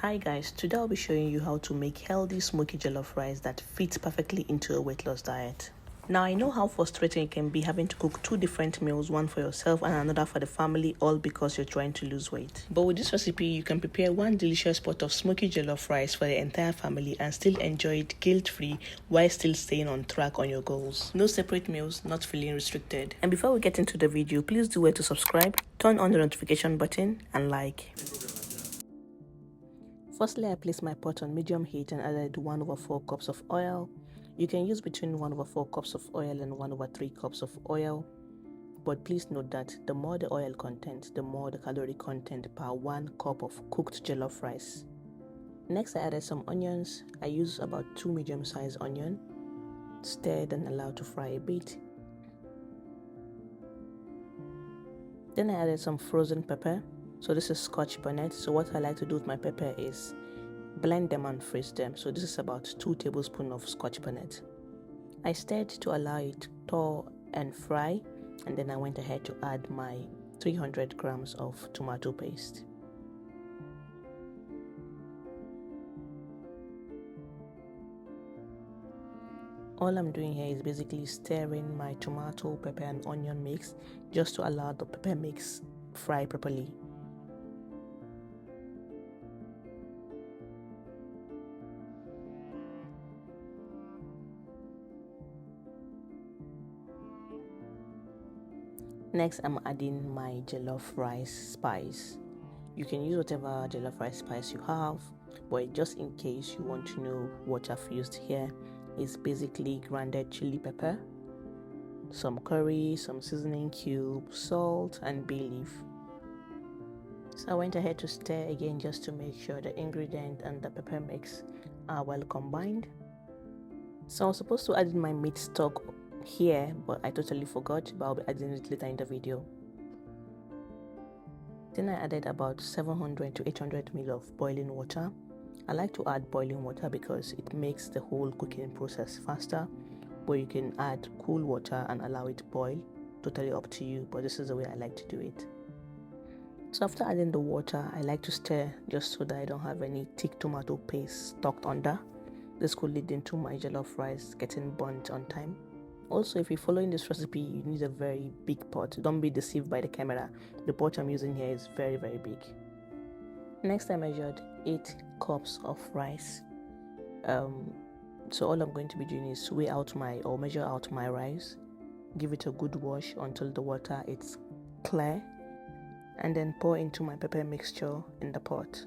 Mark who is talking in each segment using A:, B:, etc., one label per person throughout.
A: Hi guys, today I'll be showing you how to make healthy smoky jollof rice that fits perfectly into a weight loss diet. Now I know how frustrating it can be having to cook two different meals, one for yourself and another for the family, all because you're trying to lose weight. But with this recipe, you can prepare one delicious pot of smoky jollof rice for the entire family and still enjoy it guilt-free while still staying on track on your goals. No separate meals, not feeling restricted. And before we get into the video, please do well to subscribe, turn on the notification button and like. Firstly, I placed my pot on medium heat and added 1/4 cups of oil. You can use between 1/4 cups of oil and 1/3 cups of oil. But please note that the more the oil content, the more the calorie content per 1 cup of cooked jollof rice. Next, I added some onions. I used about 2 medium-sized onions, stirred and allowed to fry a bit. Then I added some frozen pepper. So this is scotch bonnet. So what I like to do with my pepper is blend them and freeze them. So this is about 2 tablespoons of scotch bonnet. I stirred to allow it to thaw and fry, and then I went ahead to add my 300 grams of tomato paste. All I'm doing here is basically stirring my tomato, pepper and onion mix just to allow the pepper mix fry properly. Next, I'm adding my jollof rice spice. You can use whatever jollof rice spice you have, but just in case you want to know what I've used here, it's basically grounded chili pepper, some curry, some seasoning cube, salt and bay leaf. So I went ahead to stir again just to make sure the ingredient and the pepper mix are well combined. So I was supposed to add in my meat stock here, but I totally forgot, but I'll be adding it later in the video. Then I added about 700 to 800 ml of boiling water. I like to add boiling water because it makes the whole cooking process faster, but you can add cool water and allow it to boil, totally up to you, but this is the way I like to do it. So after adding the water, I like to stir just so that I don't have any thick tomato paste stuck under. This could lead into my jollof rice getting burnt on time. Also, if you're following this recipe, you need a very big pot. Don't be deceived by the camera. The pot I'm using here is very, very big. Next, I measured 8 cups of rice. So all I'm going to be doing is measure out my rice, give it a good wash until the water is clear, and then pour into my pepper mixture in the pot.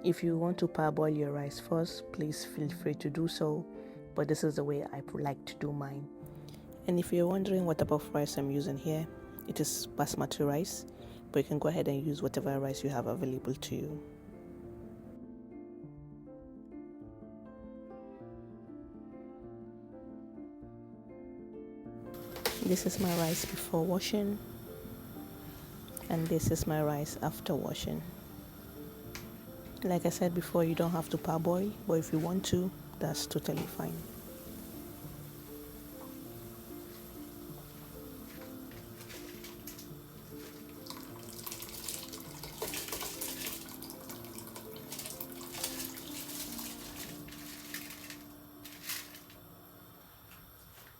A: If you want to parboil your rice first, please feel free to do so, but this is the way I like to do mine. And if you're wondering what type of rice I'm using here, it is basmati rice, but you can go ahead and use whatever rice you have available to you. This is my rice before washing, and this is my rice after washing. Like I said before, you don't have to parboil, but if you want to, that's totally fine.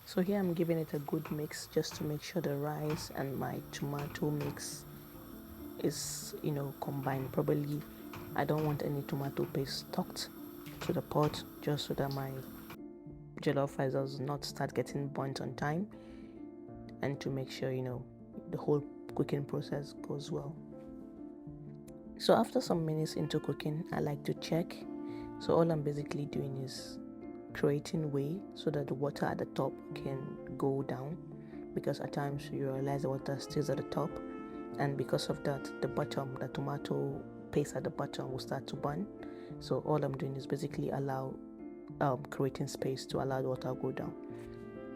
A: So here I'm giving it a good mix just to make sure the rice and my tomato mix is, combined properly. I don't want any tomato paste stuck to the pot, just so that my jollof rice does not start getting burnt on time, and to make sure the whole cooking process goes well. So after some minutes into cooking, I like to check. So all I'm basically doing is creating way so that the water at the top can go down, because at times you realize the water stays at the top, and because of that the tomato paste at the bottom will start to burn. So all I'm doing is basically creating space to allow the water to go down.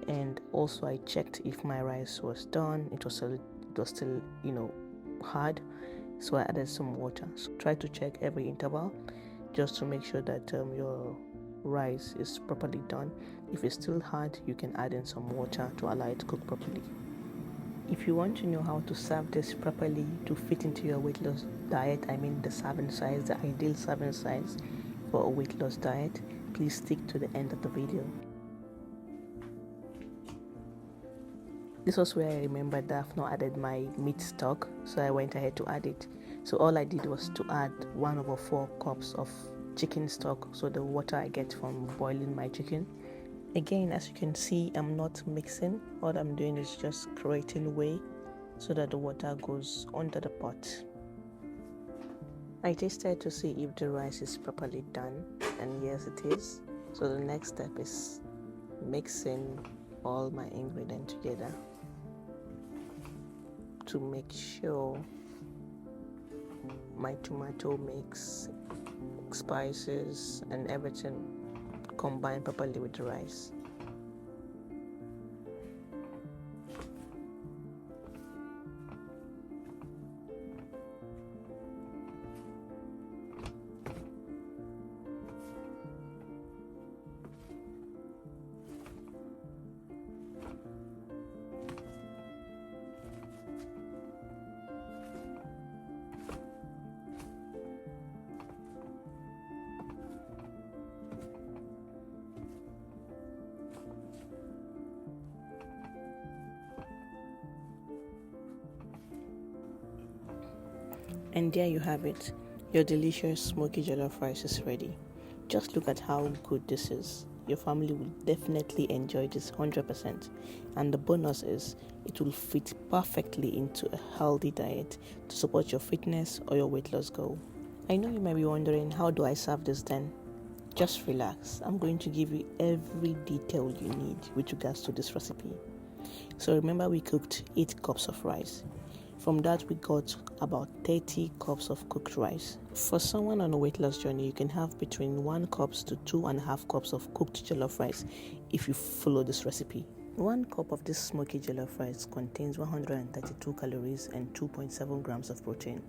A: And also I checked if my rice was done. It was still hard, so I added some water. So try to check every interval just to make sure that your rice is properly done. If it's still hard, you can add in some water to allow it to cook properly. If you want to know how to serve this properly to fit into your weight loss diet, I mean the serving size, the ideal serving size for a weight loss diet, please stick to the end of the video. This was where I remembered that I've not added my meat stock, so I went ahead to add it. So all I did was to add 1/4 cups of chicken stock, so the water I get from boiling my chicken. Again, as you can see, I'm not mixing. All I'm doing is just creating whey so that the water goes under the pot. I tasted to see if the rice is properly done, and yes, it is. So the next step is mixing all my ingredients together to make sure my tomato mix, spices and everything combine properly with the rice. And there you have it. Your delicious smoky jollof rice is ready. Just look at how good this is. Your family will definitely enjoy this 100%. And the bonus is it will fit perfectly into a healthy diet to support your fitness or your weight loss goal. I know you might be wondering, how do I serve this then? Just relax. I'm going to give you every detail you need with regards to this recipe. So remember, we cooked 8 cups of rice. From that, we got about 30 cups of cooked rice. For someone on a weight loss journey, you can have between 1 cup to 2.5 cups of cooked jollof rice if you follow this recipe. 1 cup of this smoky jollof rice contains 132 calories and 2.7 grams of protein.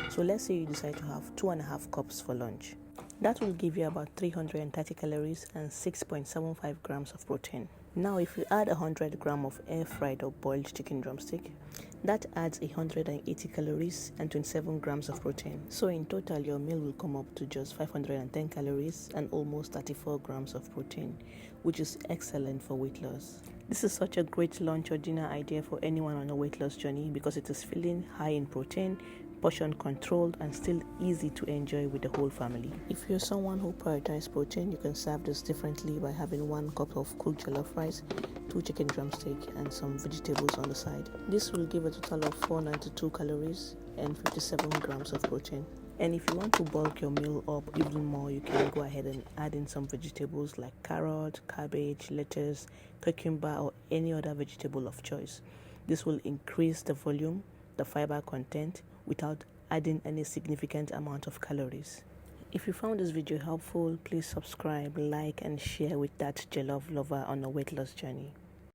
A: So let's say you decide to have 2.5 cups for lunch. That will give you about 330 calories and 6.75 grams of protein. Now, if you add 100 grams of air-fried or boiled chicken drumstick, that adds 180 calories and 27 grams of protein. So in total, your meal will come up to just 510 calories and almost 34 grams of protein, which is excellent for weight loss. This is such a great lunch or dinner idea for anyone on a weight loss journey because it is filling, high in protein, portion controlled, and still easy to enjoy with the whole family. If you're someone who prioritizes protein, you can serve this differently by having 1 cup of cooked jollof rice, 2 chicken drumsticks, and some vegetables on the side. This will give a total of 492 calories and 57 grams of protein. And if you want to bulk your meal up even more, you can go ahead and add in some vegetables like carrot, cabbage, lettuce, cucumber, or any other vegetable of choice. This will increase the volume, the fiber content, without adding any significant amount of calories. If you found this video helpful, please subscribe, like, and share with that jollof lover on a weight loss journey.